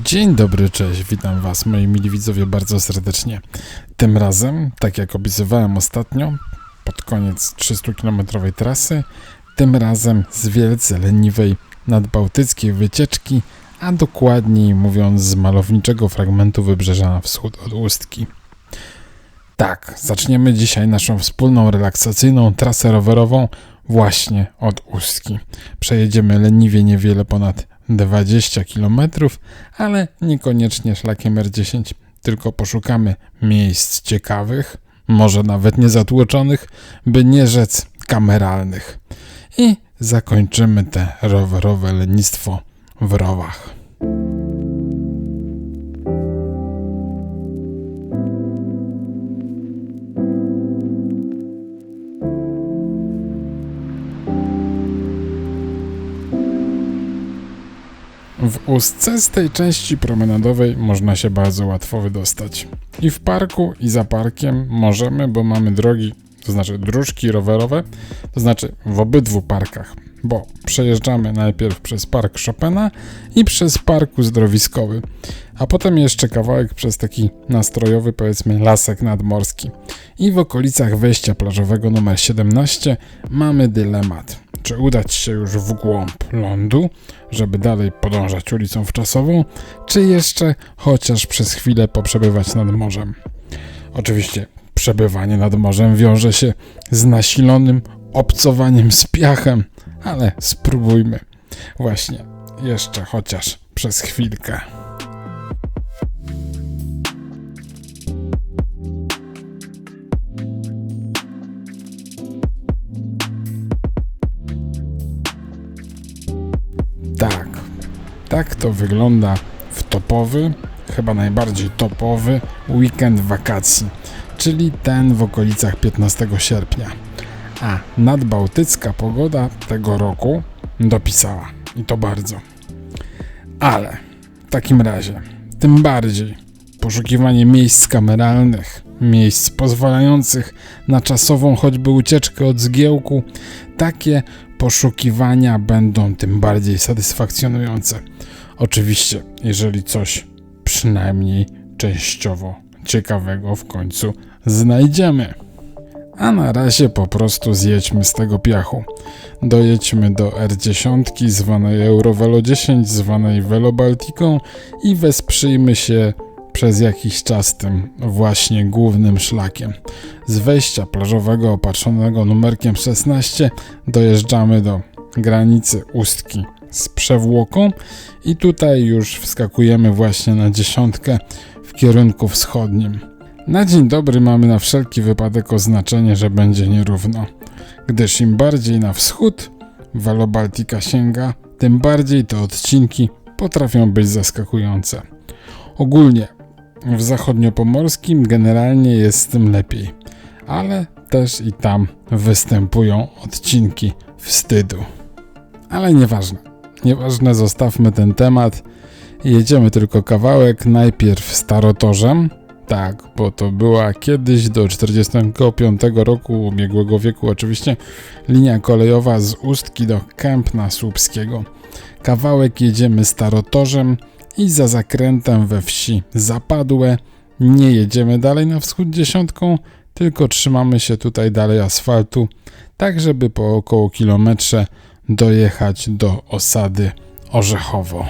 Dzień dobry, cześć, witam Was, moi mili widzowie, bardzo serdecznie. Tym razem, tak jak obiecywałem ostatnio, pod koniec 300-kilometrowej trasy, tym razem z wielce leniwej nadbałtyckiej wycieczki, a dokładniej mówiąc z malowniczego fragmentu wybrzeża na wschód od Ustki. Tak, zaczniemy dzisiaj naszą wspólną relaksacyjną trasę rowerową właśnie od Ustki. Przejedziemy leniwie niewiele ponad 20 km, ale niekoniecznie szlakiem R10, tylko poszukamy miejsc ciekawych, może nawet niezatłoczonych, by nie rzec kameralnych. I zakończymy te rowerowe lenistwo w rowach. W Ustce z tej części promenadowej można się bardzo łatwo wydostać. I w parku, i za parkiem możemy, bo mamy drogi, to znaczy dróżki rowerowe, to znaczy w obydwu parkach, bo przejeżdżamy najpierw przez park Chopina i przez park uzdrowiskowy, a potem jeszcze kawałek przez taki nastrojowy, powiedzmy, lasek nadmorski. I w okolicach wejścia plażowego numer 17 mamy dylemat. Czy udać się już w głąb lądu, żeby dalej podążać ulicą Wczasową, czy jeszcze chociaż przez chwilę poprzebywać nad morzem. Oczywiście przebywanie nad morzem wiąże się z nasilonym obcowaniem z piachem, ale spróbujmy właśnie jeszcze chociaż przez chwilkę. Tak to wygląda w topowy, chyba najbardziej topowy weekend wakacji, czyli ten w okolicach 15 sierpnia. A nadbałtycka pogoda tego roku dopisała i to bardzo. Ale w takim razie, tym bardziej poszukiwanie miejsc kameralnych, miejsc pozwalających na czasową choćby ucieczkę od zgiełku, takie poszukiwania będą tym bardziej satysfakcjonujące. Oczywiście, jeżeli coś przynajmniej częściowo ciekawego w końcu znajdziemy. A na razie po prostu zjedźmy z tego piachu. Dojedźmy do R10, zwanej Eurovelo 10, zwanej Velo Baltiką i wesprzyjmy się przez jakiś czas tym właśnie głównym szlakiem. Z wejścia plażowego opatrzonego numerkiem 16 dojeżdżamy do granicy Ustki z Przewłoką i tutaj już wskakujemy właśnie na 10 w kierunku wschodnim. Na dzień dobry mamy na wszelki wypadek oznaczenie, że będzie nierówno, gdyż im bardziej na wschód Velo Baltica sięga, tym bardziej te odcinki potrafią być zaskakujące. Ogólnie w zachodniopomorskim generalnie jest z tym lepiej, ale też i tam występują odcinki wstydu. Ale nieważne, zostawmy ten temat. Jedziemy tylko kawałek, najpierw Starotorzem, tak, bo to była kiedyś do 45 roku ubiegłego wieku oczywiście linia kolejowa z Ustki do Kępna Słupskiego. Kawałek jedziemy Starotorzem i za zakrętem we wsi Zapadłe nie jedziemy dalej na wschód 10, tylko trzymamy się tutaj dalej asfaltu, tak żeby po około kilometrze dojechać do osady Orzechowo.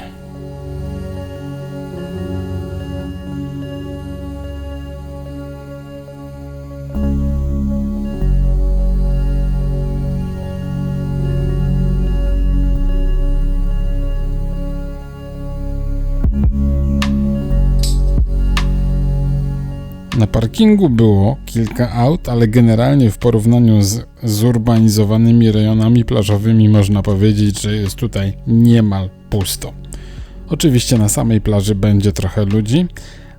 Na parkingu było kilka aut, ale generalnie w porównaniu z zurbanizowanymi rejonami plażowymi można powiedzieć, że jest tutaj niemal pusto. Oczywiście na samej plaży będzie trochę ludzi,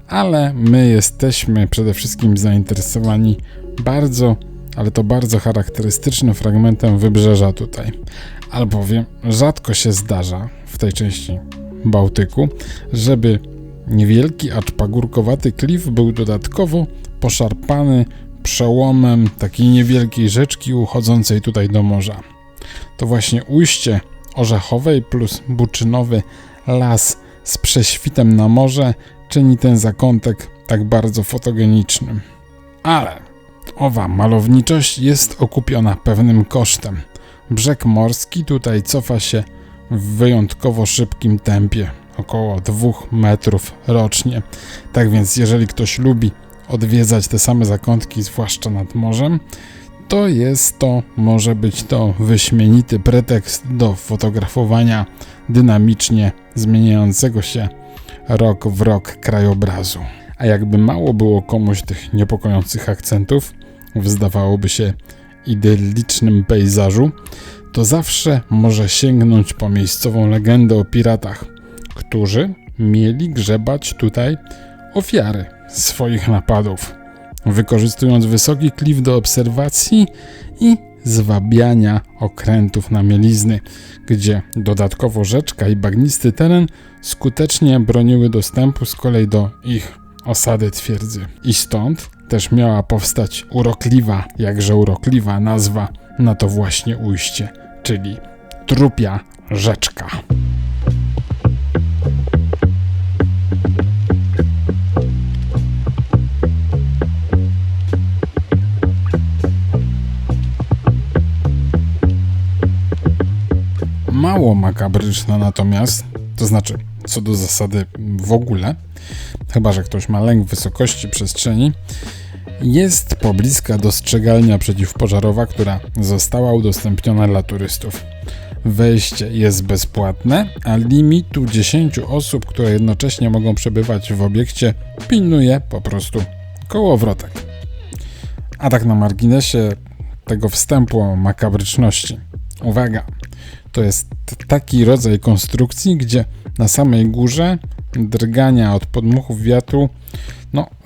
ale my jesteśmy przede wszystkim zainteresowani bardzo charakterystycznym fragmentem wybrzeża tutaj. Albowiem rzadko się zdarza w tej części Bałtyku, żeby niewielki, acz pagórkowaty klif był dodatkowo poszarpany przełomem takiej niewielkiej rzeczki uchodzącej tutaj do morza. To właśnie ujście Orzechowej plus buczynowy las z prześwitem na morze czyni ten zakątek tak bardzo fotogenicznym. Ale owa malowniczość jest okupiona pewnym kosztem. Brzeg morski tutaj cofa się w wyjątkowo szybkim tempie, około 2 metrów rocznie. Tak więc jeżeli ktoś lubi odwiedzać te same zakątki, zwłaszcza nad morzem, to może być to wyśmienity pretekst do fotografowania dynamicznie zmieniającego się rok w rok krajobrazu. A jakby mało było komuś tych niepokojących akcentów w zdawałoby się idyllicznym pejzażu, to zawsze może sięgnąć po miejscową legendę o piratach, którzy mieli grzebać tutaj ofiary swoich napadów, wykorzystując wysoki klif do obserwacji i zwabiania okrętów na mielizny, gdzie dodatkowo rzeczka i bagnisty teren skutecznie broniły dostępu z kolei do ich osady twierdzy. I stąd też miała powstać jakże urokliwa nazwa na to właśnie ujście, czyli Trupia Rzeczka. Mało makabryczna natomiast, to znaczy co do zasady w ogóle, chyba że ktoś ma lęk wysokości przestrzeni, jest pobliska dostrzegalnia przeciwpożarowa, która została udostępniona dla turystów. Wejście jest bezpłatne, a limitu 10 osób, które jednocześnie mogą przebywać w obiekcie, pilnuje po prostu kołowrotek. A tak na marginesie tego wstępu o makabryczności. Uwaga, to jest taki rodzaj konstrukcji, gdzie na samej górze drgania od podmuchów wiatru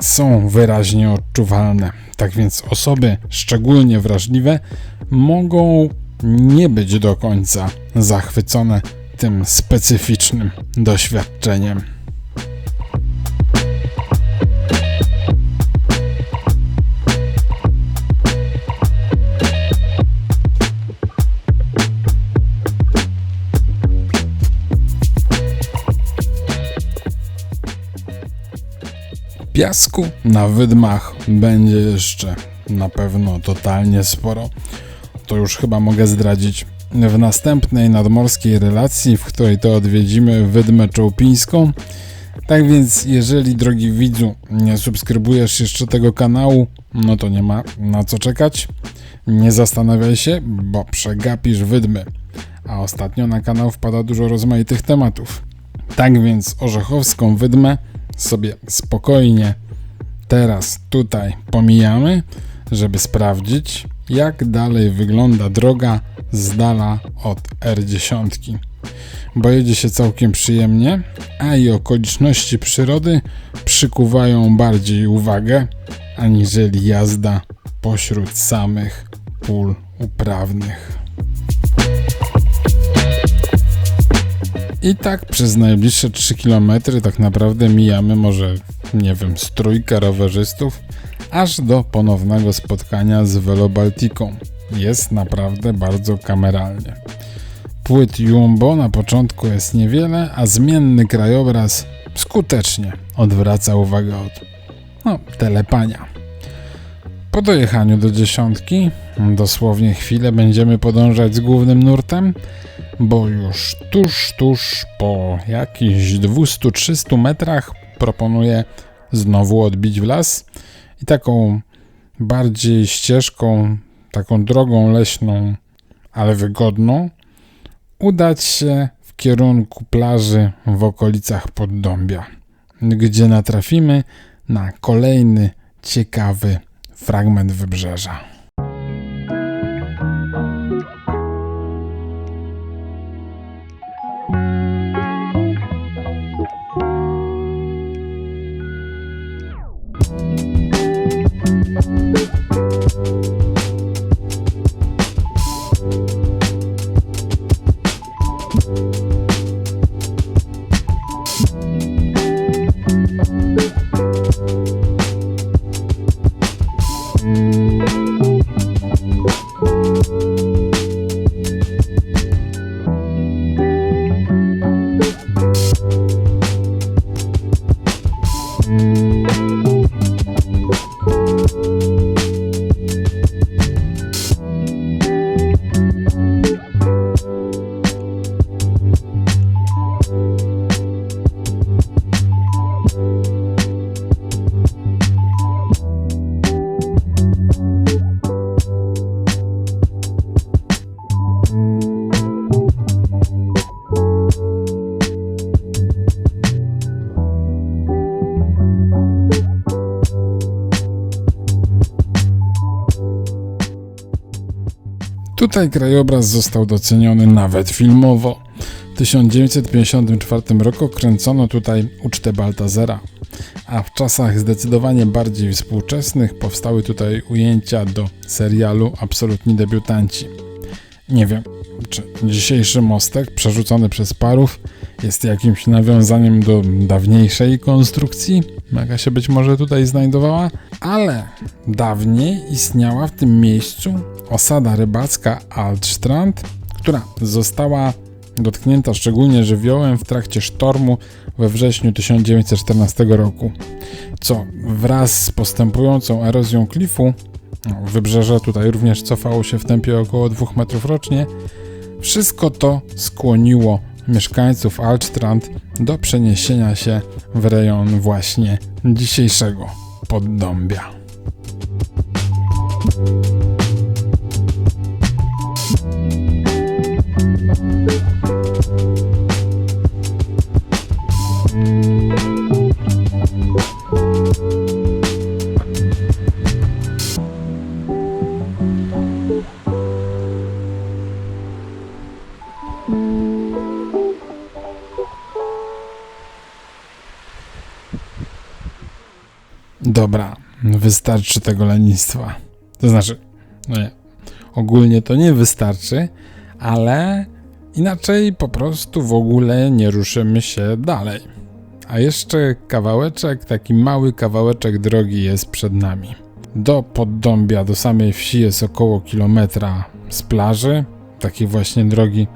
są wyraźnie odczuwalne. Tak więc osoby szczególnie wrażliwe mogą nie być do końca zachwycone tym specyficznym doświadczeniem. Piasku na wydmach będzie jeszcze na pewno totalnie sporo. To już chyba mogę zdradzić w następnej nadmorskiej relacji, w której to odwiedzimy Wydmę Czołpińską. Tak więc jeżeli, drogi widzu, nie subskrybujesz jeszcze tego kanału, to nie ma na co czekać. Nie zastanawiaj się, bo przegapisz Wydmy. A ostatnio na kanał wpada dużo rozmaitych tematów. Tak więc Orzechowską Wydmę sobie spokojnie teraz tutaj pomijamy, żeby sprawdzić, jak dalej wygląda droga z dala od R10. Bo jedzie się całkiem przyjemnie, a i okoliczności przyrody przykuwają bardziej uwagę, aniżeli jazda pośród samych pól uprawnych. I tak przez najbliższe 3 km tak naprawdę mijamy może, z trójkę rowerzystów, aż do ponownego spotkania z Velobaltiką. Jest naprawdę bardzo kameralnie. Płyt Jumbo na początku jest niewiele, a zmienny krajobraz skutecznie odwraca uwagę od telepania. Po dojechaniu do 10, dosłownie chwilę będziemy podążać z głównym nurtem, bo już tuż po jakichś 200-300 metrach proponuję znowu odbić w las i taką bardziej ścieżką, taką drogą leśną, ale wygodną, udać się w kierunku plaży w okolicach Poddąbia, gdzie natrafimy na kolejny ciekawy fragment wybrzeża. Tutaj krajobraz został doceniony nawet filmowo. W 1954 roku kręcono tutaj Ucztę Baltazara, a w czasach zdecydowanie bardziej współczesnych powstały tutaj ujęcia do serialu Absolutni debiutanci. Nie wiem, czy dzisiejszy mostek przerzucony przez parów jest jakimś nawiązaniem do dawniejszej konstrukcji, jaka się być może tutaj znajdowała, ale dawniej istniała w tym miejscu osada rybacka Altstrand, która została dotknięta szczególnie żywiołem w trakcie sztormu we wrześniu 1914 roku, co wraz z postępującą erozją klifu, wybrzeże tutaj również cofało się w tempie około 2 metrów rocznie, wszystko to skłoniło mieszkańców Altstrand do przeniesienia się w rejon właśnie dzisiejszego Poddąbia. Dobra, wystarczy tego lenistwa. To znaczy, no nie, ogólnie to nie wystarczy, ale inaczej po prostu w ogóle nie ruszymy się dalej. A jeszcze kawałeczek, taki mały kawałeczek drogi jest przed nami. Do Poddąbia, do samej wsi jest około kilometra z plaży, takiej właśnie drogi,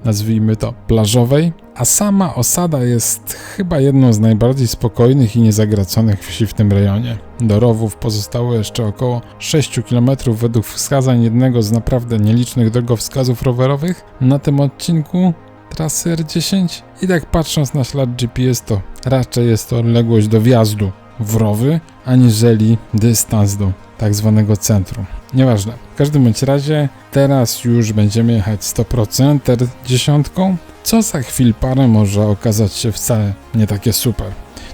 nazwijmy to plażowej, a sama osada jest chyba jedną z najbardziej spokojnych i niezagraconych wsi w tym rejonie. Do rowów pozostało jeszcze około 6 km według wskazań jednego z naprawdę nielicznych drogowskazów rowerowych na tym odcinku trasy R10 i tak patrząc na ślad GPS, to raczej jest to odległość do wjazdu w rowy, aniżeli dystans do tak zwanego centrum. Nieważne. W każdym bądź razie teraz już będziemy jechać 100% R10, co za chwil parę może okazać się wcale nie takie super.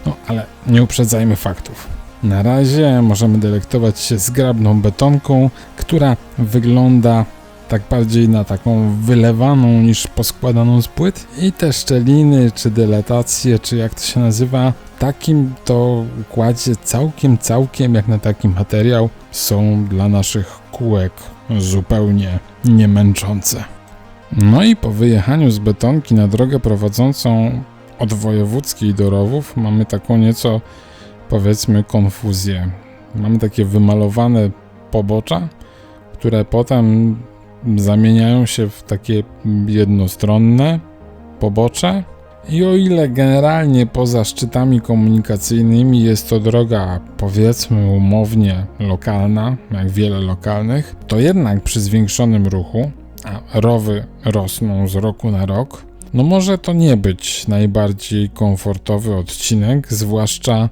No ale nie uprzedzajmy faktów. Na razie możemy delektować się zgrabną betonką, która wygląda tak bardziej na taką wylewaną niż poskładaną z płyt i te szczeliny, czy delatacje, czy jak to się nazywa, takim to układzie całkiem jak na taki materiał są dla naszych kółek zupełnie niemęczące. No i po wyjechaniu z betonki na drogę prowadzącą od Wojewódzkiej do Rowów mamy taką nieco, powiedzmy, konfuzję. Mamy takie wymalowane pobocza, które potem zamieniają się w takie jednostronne pobocze i o ile generalnie poza szczytami komunikacyjnymi jest to droga, powiedzmy umownie, lokalna, jak wiele lokalnych, to jednak przy zwiększonym ruchu, a rowy rosną z roku na rok, no może to nie być najbardziej komfortowy odcinek, zwłaszcza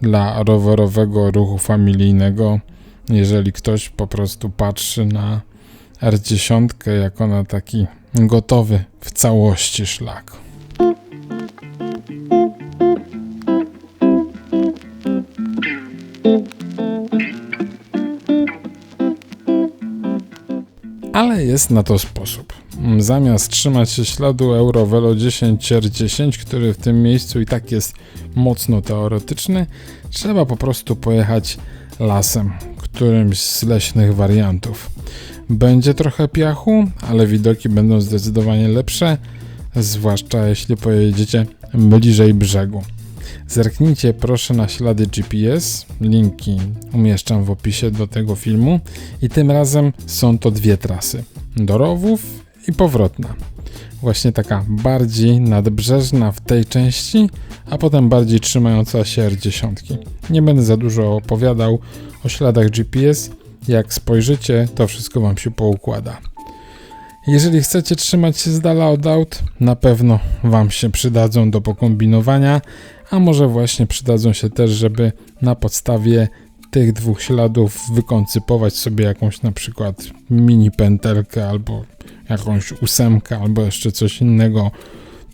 dla rowerowego ruchu familijnego, jeżeli ktoś po prostu patrzy na R10 jako na taki gotowy w całości szlak. Ale jest na to sposób. Zamiast trzymać się śladu Eurovelo 10 R10, który w tym miejscu i tak jest mocno teoretyczny, trzeba po prostu pojechać lasem, którymś z leśnych wariantów. Będzie trochę piachu, ale widoki będą zdecydowanie lepsze, zwłaszcza jeśli pojedziecie bliżej brzegu. Zerknijcie proszę na ślady GPS, linki umieszczam w opisie do tego filmu i tym razem są to dwie trasy, do Rowów i powrotna. Właśnie taka bardziej nadbrzeżna w tej części, a potem bardziej trzymająca się R10. Nie będę za dużo opowiadał o śladach GPS, jak spojrzycie, to wszystko wam się poukłada. Jeżeli chcecie trzymać się z dala od aut, na pewno wam się przydadzą do pokombinowania, a może właśnie przydadzą się też, żeby na podstawie tych dwóch śladów wykoncypować sobie jakąś na przykład mini pętelkę albo jakąś 8, albo jeszcze coś innego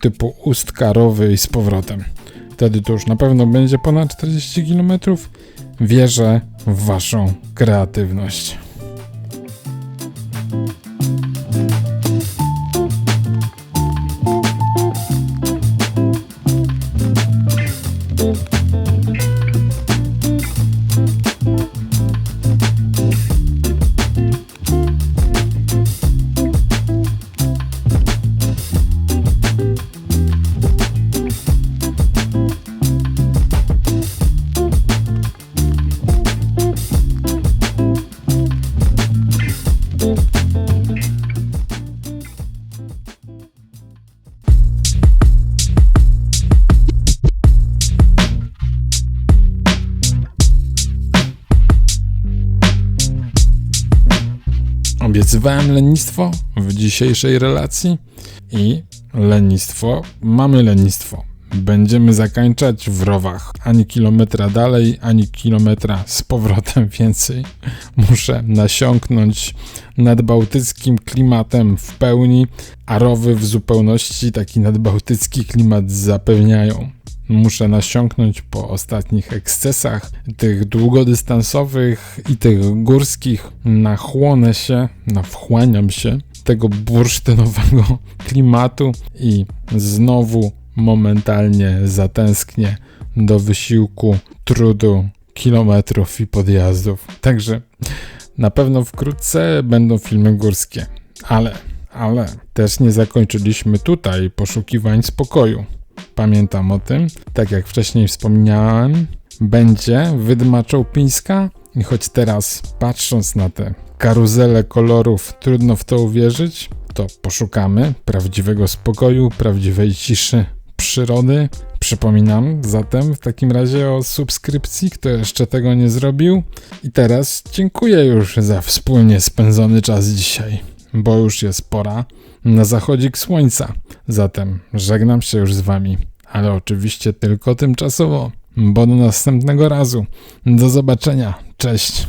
typu ustka, rowy i z powrotem. Wtedy to już na pewno będzie ponad 40 km. Wierzę w waszą kreatywność. Obiecywałem lenistwo w dzisiejszej relacji i lenistwo, mamy lenistwo. Będziemy zakończać w rowach. Ani kilometra dalej, ani kilometra z powrotem więcej. Muszę nasiąknąć nadbałtyckim klimatem w pełni, a rowy w zupełności taki nadbałtycki klimat zapewniają. Muszę nasiąknąć po ostatnich ekscesach, tych długodystansowych i tych górskich. Wchłaniam się tego bursztynowego klimatu i znowu momentalnie zatęsknię do wysiłku, trudu, kilometrów i podjazdów. Także na pewno wkrótce będą filmy górskie. Ale też nie zakończyliśmy tutaj poszukiwań spokoju. Pamiętam o tym, tak jak wcześniej wspomniałem, będzie Wydma Czołpińska i choć teraz patrząc na te karuzele kolorów trudno w to uwierzyć, to poszukamy prawdziwego spokoju, prawdziwej ciszy, przyrody. Przypominam zatem w takim razie o subskrypcji, kto jeszcze tego nie zrobił. I teraz dziękuję już za wspólnie spędzony czas dzisiaj, bo już jest pora na zachodzik słońca. Zatem żegnam się już z wami, ale oczywiście tylko tymczasowo, bo do następnego razu. Do zobaczenia. Cześć.